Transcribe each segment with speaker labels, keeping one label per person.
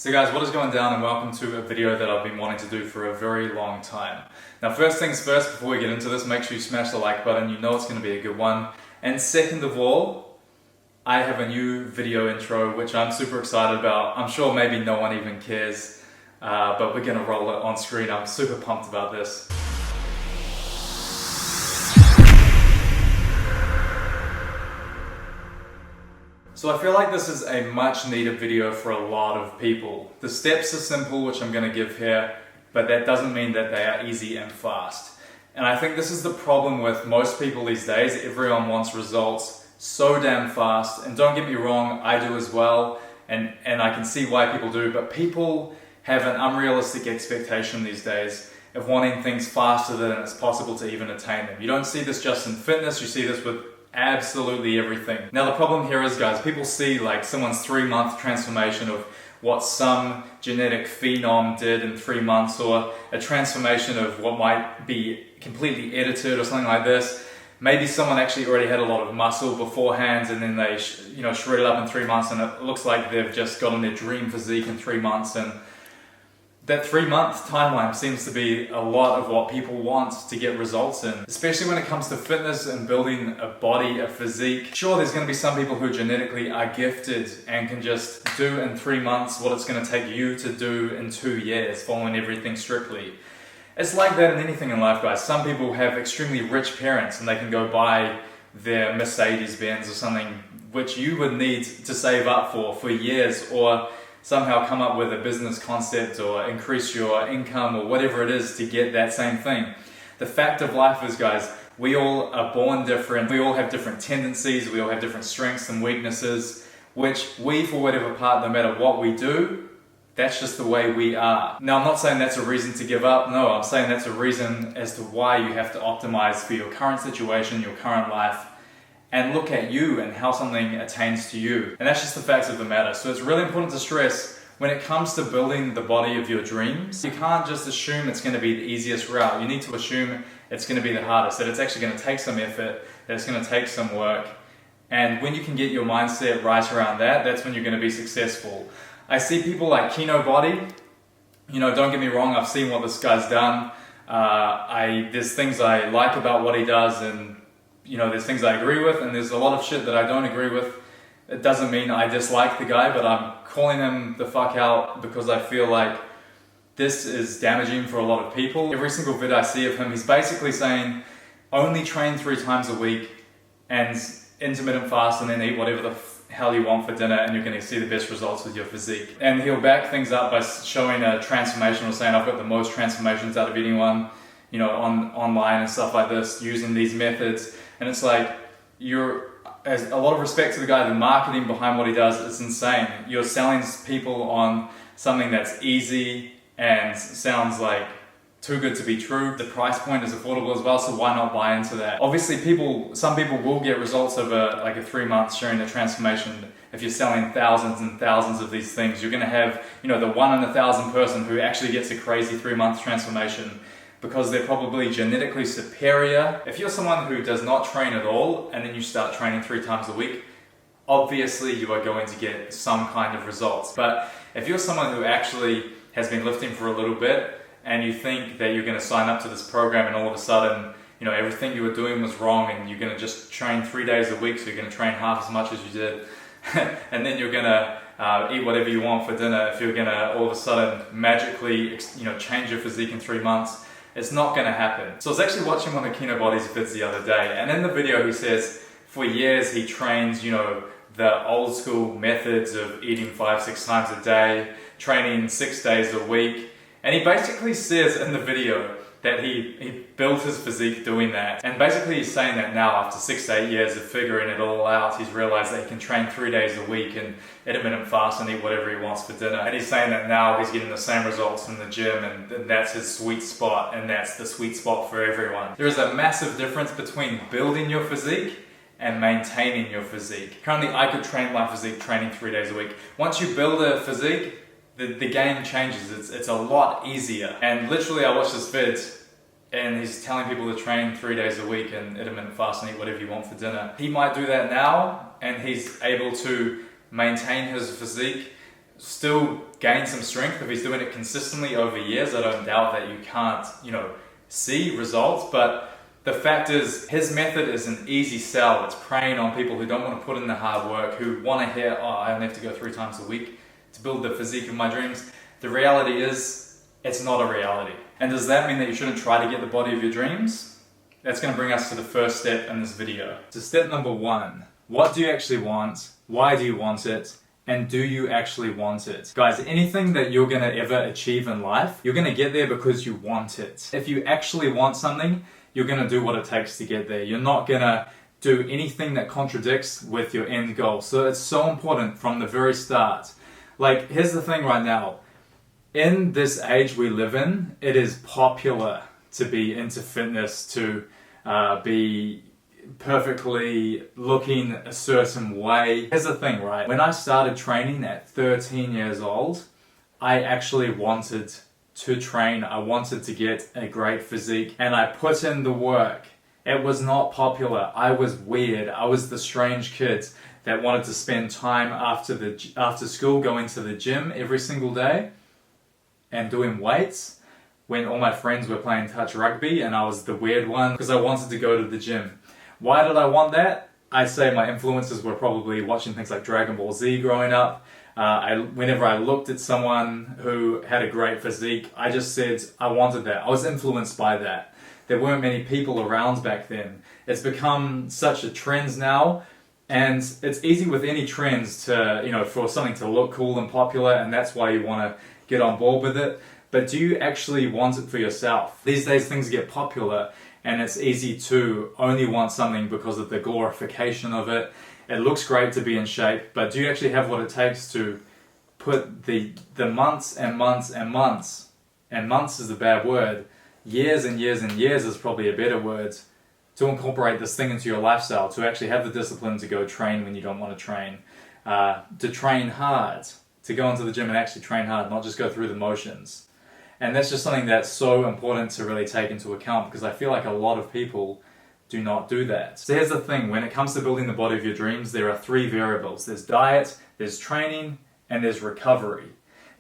Speaker 1: So guys, what is going down, and welcome to a video that I've been wanting to do for a very long time. Now first things first, before we get into this, make sure you smash the like button. You know it's going to be a good one. And second of all, I have a new video intro which I'm super excited about. I'm sure maybe no one even cares, but we're going to roll it on screen. I'm super pumped about this. So I feel like this is a much needed video for a lot of people. The steps are simple, which I'm going to give here, but that doesn't mean that they are easy and fast. And I think this is the problem with most people these days. Everyone wants results so damn fast, and don't get me wrong, I do as well, and I can see why people do, but people have an unrealistic expectation these days of wanting things faster than it's possible to even attain them. You don't see this just in fitness, you see this with absolutely everything. Now the problem here is, guys, people see like someone's 3-month transformation of what some genetic phenom did in 3 months, or a transformation of what might be completely edited or something like this. Maybe someone actually already had a lot of muscle beforehand and then they shred it up in 3 months, and it looks like they've just gotten their dream physique in 3 months. And that 3-month timeline seems to be a lot of what people want to get results in, especially when it comes to fitness and building a body, a physique. Sure, there's going to be some people who genetically are gifted and can just do in 3 months what it's going to take you to do in 2 years, following everything strictly. It's like that in anything in life, guys. Some people have extremely rich parents and they can go buy their Mercedes-Benz or something which you would need to save up for years, or somehow come up with a business concept or increase your income or whatever it is to get that same thing. The fact of life is, guys, we all are born different. We all have different tendencies. We all have different strengths and weaknesses, which we, for whatever part, no matter what we do, that's just the way we are. Now, I'm not saying that's a reason to give up. No, I'm saying that's a reason as to why you have to optimize for your current situation, your current life, and look at you and how something attains to you. And that's just the facts of the matter. So it's really important to stress, when it comes to building the body of your dreams, you can't just assume it's going to be the easiest route. You need to assume it's going to be the hardest, that it's actually going to take some effort, that it's going to take some work. And when you can get your mindset right around that, that's when you're going to be successful. I see people like Kinobody. Don't get me wrong, I've seen what this guy's done. There's things I like about what he does, and there's things I agree with, and there's a lot of shit that I don't agree with. It doesn't mean I dislike the guy, but I'm calling him the fuck out because I feel like this is damaging for a lot of people. Every single vid I see of him, he's basically saying, only train 3 times a week and intermittent fast, and then eat whatever the hell you want for dinner, and you're going to see the best results with your physique. And he'll back things up by showing a transformation, or saying I've got the most transformations out of anyone, online and stuff like this, using these methods. And it's like, as a lot of respect to the guy, the marketing behind what he does is insane. You're selling people on something that's easy and sounds like too good to be true. The price point is affordable as well, so why not buy into that? Obviously, some people will get results over like a 3 months showing a transformation. If you're selling thousands and thousands of these things, you're going to have, the 1 in 1,000 person who actually gets a crazy 3-month transformation, because they're probably genetically superior. If you're someone who does not train at all and then you start training 3 times a week, obviously you are going to get some kind of results. But if you're someone who actually has been lifting for a little bit, and you think that you're going to sign up to this program and all of a sudden, everything you were doing was wrong, and you're going to just train 3 days a week, so you're going to train half as much as you did, and then you're going to eat whatever you want for dinner, if you're going to all of a sudden magically change your physique in 3 months, it's not going to happen. So I was actually watching one of Kinobody's vids the other day, and in the video he says for years he trains, the old school methods of eating 5-6 times a day, training 6 days a week, and he basically says in the video that he built his physique doing that. And basically he's saying that now, after 6 to 8 years of figuring it all out, he's realized that he can train 3 days a week and intermittent fast and eat whatever he wants for dinner. And he's saying that now he's getting the same results in the gym, and that's his sweet spot, and that's the sweet spot for everyone. There is a massive difference between building your physique and maintaining your physique. Currently, I could train my physique training 3 days a week. Once you build a physique, the game changes. It's a lot easier. And literally, I watched this vid, and he's telling people to train 3 days a week and intermittent fast and eat whatever you want for dinner. He might do that now, and he's able to maintain his physique still gain some strength if he's doing it consistently over years. I don't doubt that you can't, see results, but the fact is, his method is an easy sell. It's preying on people who don't want to put in the hard work, who want to hear, oh, I only have to go 3 times a week to build the physique of my dreams. The reality is, it's not a reality. And does that mean that you shouldn't try to get the body of your dreams? That's going to bring us to the first step in this video. So step number 1, what do you actually want? Why do you want it? And do you actually want it? Guys, anything that you're going to ever achieve in life, you're going to get there because you want it. If you actually want something, you're going to do what it takes to get there. You're not going to do anything that contradicts with your end goal. So it's so important from the very start. Like, here's the thing right now. In this age we live in, it is popular to be into fitness, to be perfectly looking a certain way. Here's the thing, right? When I started training at 13 years old, I actually wanted to train. I wanted to get a great physique, and I put in the work. It was not popular. I was weird. I was the strange kid that wanted to spend time after school going to the gym every single day and doing weights when all my friends were playing touch rugby, and I was the weird one because I wanted to go to the gym. Why did I want that? I'd say my influences were probably watching things like Dragon Ball Z growing up. Whenever I looked at someone who had a great physique, I just said I wanted that. I was influenced by that. There weren't many people around back then. It's become such a trend now, and it's easy with any trends to, for something to look cool and popular, and that's why you want to get on board with it. But do you actually want it for yourself? These days things get popular, and it's easy to only want something because of the glorification of it. It looks great to be in shape, but do you actually have what it takes to put the months and months and months, and months is a bad word, years and years and years is probably a better word, to incorporate this thing into your lifestyle, to actually have the discipline to go train when you don't want to train, to train hard, to go into the gym and actually train hard, not just go through the motions. And that's just something that's so important to really take into account, because I feel like a lot of people do not do that. So here's the thing, when it comes to building the body of your dreams, there are 3 variables. There's diet, there's training, and there's recovery.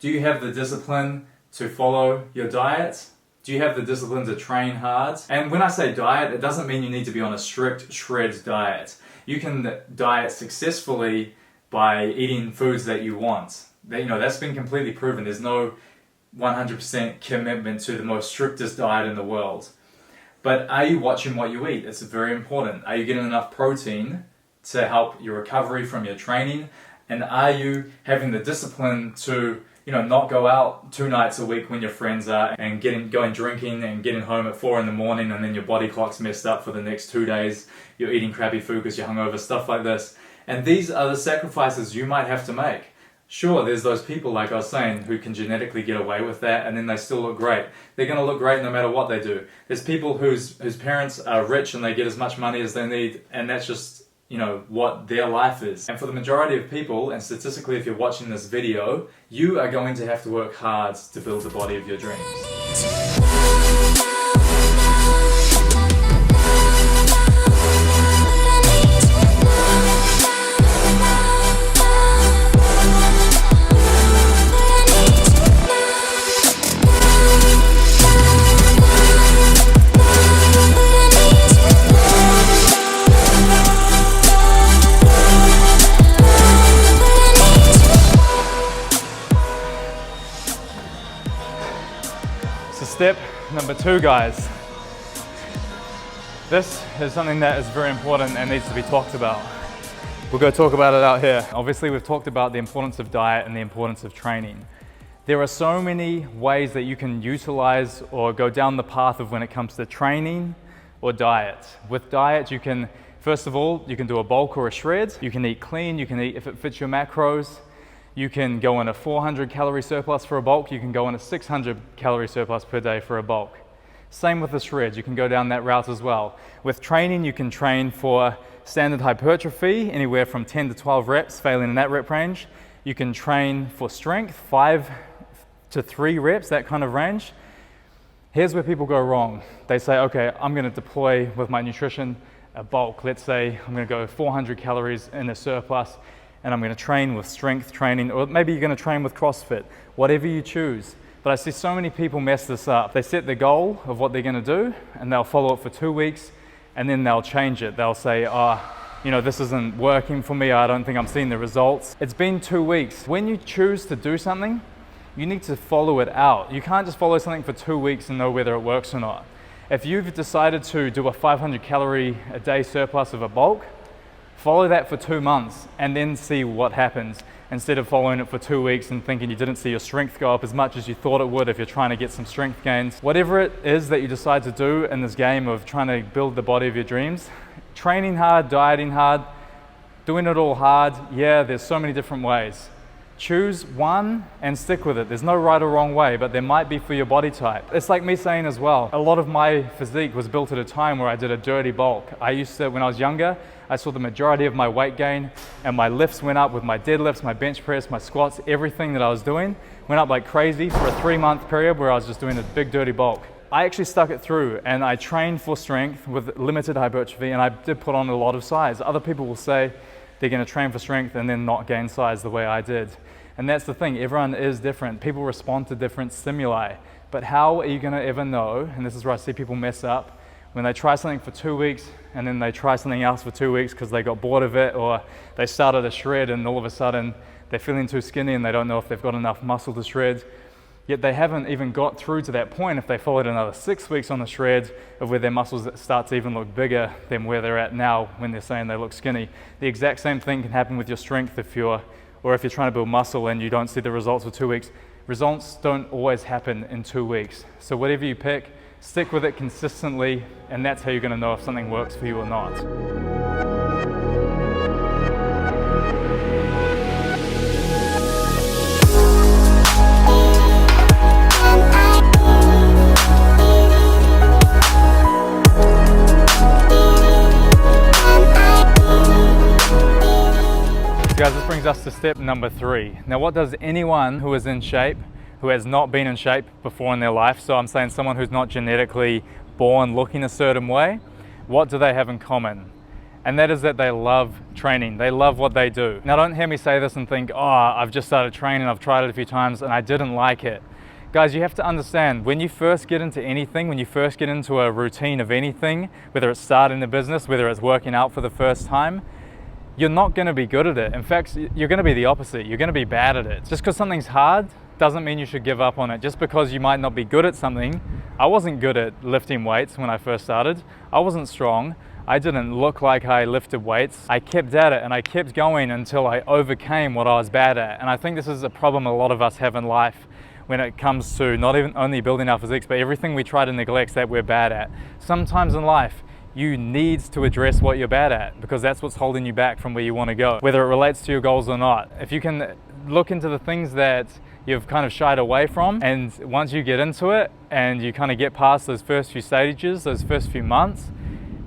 Speaker 1: Do you have the discipline to follow your diet? Do you have the discipline to train hard? And when I say diet, it doesn't mean you need to be on a strict shred diet. You can diet successfully by eating foods that you want. That's been completely proven. There's no 100% commitment to the most strictest diet in the world. But are you watching what you eat? It's very important. Are you getting enough protein to help your recovery from your training? And are you having the discipline to, not go out 2 nights a week when your friends are, and going drinking and getting home at 4 in the morning, and then your body clock's messed up for the next 2 days. You're eating crappy food because you're hungover, stuff like this. And these are the sacrifices you might have to make. Sure, there's those people, like I was saying, who can genetically get away with that, and then they still look great. They're going to look great no matter what they do. There's people whose parents are rich and they get as much money as they need, and that's just, what their life is. And for the majority of people, and statistically if you're watching this video, you are going to have to work hard to build the body of your dreams. Step number 2, guys. This is something that is very important and needs to be talked about. We'll go talk about it out here. Obviously, we've talked about the importance of diet and the importance of training. There are so many ways that you can utilize or go down the path of when it comes to training or diet. With diet, you can, first of all, you can do a bulk or a shred. You can eat clean, you can eat if it fits your macros. You can go in a 400 calorie surplus for a bulk, you can go in a 600 calorie surplus per day for a bulk. Same with the shreds, you can go down that route as well. With training, you can train for standard hypertrophy, anywhere from 10 to 12 reps, failing in that rep range. You can train for strength, 5 to 3 reps, that kind of range. Here's where people go wrong. They say, okay, I'm going to deploy with my nutrition a bulk. Let's say I'm going to go 400 calories in a surplus, and I'm going to train with strength training, or maybe you're going to train with CrossFit, whatever you choose. But I see so many people mess this up. They set the goal of what they're going to do, and they'll follow it for 2 weeks, and then they'll change it. They'll say, this isn't working for me, I don't think I'm seeing the results. It's been 2 weeks. When you choose to do something, you need to follow it out. You can't just follow something for 2 weeks and know whether it works or not. If you've decided to do a 500 calorie a day surplus of a bulk, follow that for 2 months and then see what happens, instead of following it for 2 weeks and thinking you didn't see your strength go up as much as you thought it would if you're trying to get some strength gains. Whatever it is that you decide to do in this game of trying to build the body of your dreams, training hard, dieting hard, doing it all hard, there's so many different ways. Choose one and stick with it. There's no right or wrong way, but there might be for your body type. It's like me saying as well, a lot of my physique was built at a time where I did a dirty bulk. I used to, when I was younger, I saw the majority of my weight gain and my lifts went up with my deadlifts, my bench press, my squats, everything that I was doing went up like crazy for a 3-month period where I was just doing a big dirty bulk. I actually stuck it through and I trained for strength with limited hypertrophy, and I did put on a lot of size. Other people will say they're going to train for strength and then not gain size the way I did. And that's the thing, everyone is different. People respond to different stimuli. But how are you going to ever know, and this is where I see people mess up, when they try something for 2 weeks and then they try something else for 2 weeks because they got bored of it, or they started a shred and all of a sudden they're feeling too skinny and they don't know if they've got enough muscle to shred. Yet they haven't even got through to that point if they followed another 6 weeks on the shred of where their muscles start to even look bigger than where they're at now when they're saying they look skinny. The exact same thing can happen with your strength if you're trying to build muscle and you don't see the results for 2 weeks. Results don't always happen in 2 weeks. So whatever you pick, stick with it consistently, and that's how you're going to know if something works for you or not. Guys, this brings us to step number 3. Now, what does anyone who is in shape, who has not been in shape before in their life, so I'm saying someone who's not genetically born looking a certain way, what do they have in common? And that is that they love training. They love what they do. Now, don't hear me say this and think, I've just started training, I've tried it a few times and I didn't like it. Guys, you have to understand, when you first get into anything, when you first get into a routine of anything, whether it's starting a business, whether it's working out for the first time, you're not going to be good at it. In fact, you're going to be the opposite. You're going to be bad at it. Just because something's hard doesn't mean you should give up on it. Just because you might not be good at something. I wasn't good at lifting weights when I first started. I wasn't strong. I didn't look like I lifted weights. I kept at it and I kept going until I overcame what I was bad at. And I think this is a problem a lot of us have in life when it comes to not even only building our physiques, but everything we try to neglect that we're bad at. Sometimes in life, you need to address what you're bad at, because that's what's holding you back from where you want to go, whether it relates to your goals or not. If you can look into the things that you've kind of shied away from, and once you get into it and you kind of get past those first few stages, those first few months,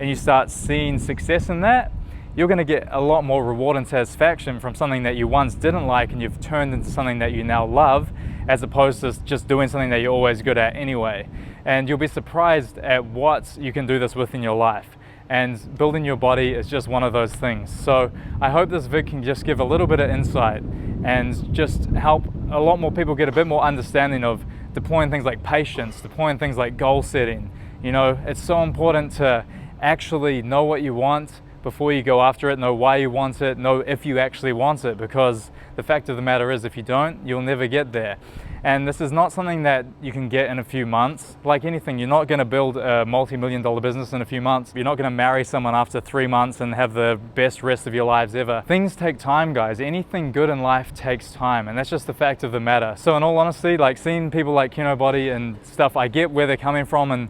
Speaker 1: and you start seeing success in that, you're going to get a lot more reward and satisfaction from something that you once didn't like and you've turned into something that you now love, as opposed to just doing something that you're always good at anyway. And you'll be surprised at what you can do this with in your life. And building your body is just one of those things. So I hope this vid can just give a little bit of insight and just help a lot more people get a bit more understanding of deploying things like patience, deploying things like goal setting. You know, it's so important to actually know what you want before you go after it, know why you want it, know if you actually want it, because the fact of the matter is, if you don't, you'll never get there. And this is not something that you can get in a few months. Like anything, you're not going to build a multi-million-dollar business in a few months. You're not going to marry someone after 3 months and have the best rest of your lives ever. Things take time, guys. Anything good in life takes time, and that's just the fact of the matter. So in all honesty, like seeing people like Kinobody and stuff, I get where they're coming from, and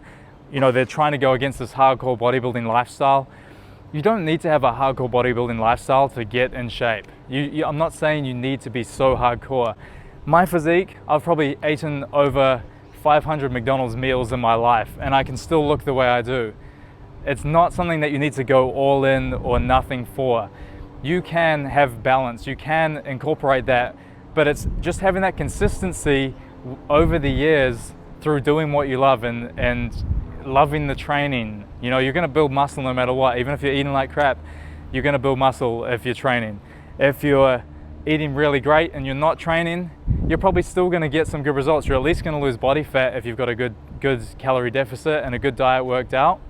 Speaker 1: you know, they're trying to go against this hardcore bodybuilding lifestyle. You don't need to have a hardcore bodybuilding lifestyle to get in shape. I'm not saying you need to be so hardcore. My physique, I've probably eaten over 500 McDonald's meals in my life, and I can still look the way I do. It's not something that you need to go all in or nothing for. You can have balance, you can incorporate that, but it's just having that consistency over the years through doing what you love and loving the training. You know, you're going to build muscle no matter what. Even if you're eating like crap, you're going to build muscle if you're training. If you're eating really great and you're not training, you're probably still going to get some good results. You're at least going to lose body fat if you've got a good calorie deficit and a good diet worked out.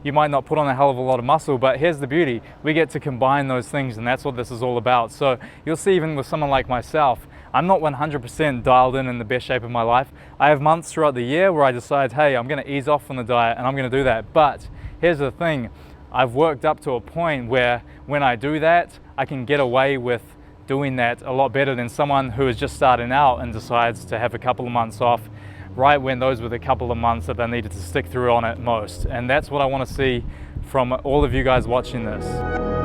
Speaker 1: You might not put on a hell of a lot of muscle, but here's the beauty. We get to combine those things, and that's what this is all about. So you'll see, even with someone like myself, I'm not 100% dialed in the best shape of my life. I have months throughout the year where I decide, hey, I'm going to ease off on the diet and I'm going to do that. But here's the thing. I've worked up to a point where when I do that, I can get away with doing that a lot better than someone who is just starting out and decides to have a couple of months off right when those were the couple of months that they needed to stick through on it most. And that's what I want to see from all of you guys watching this.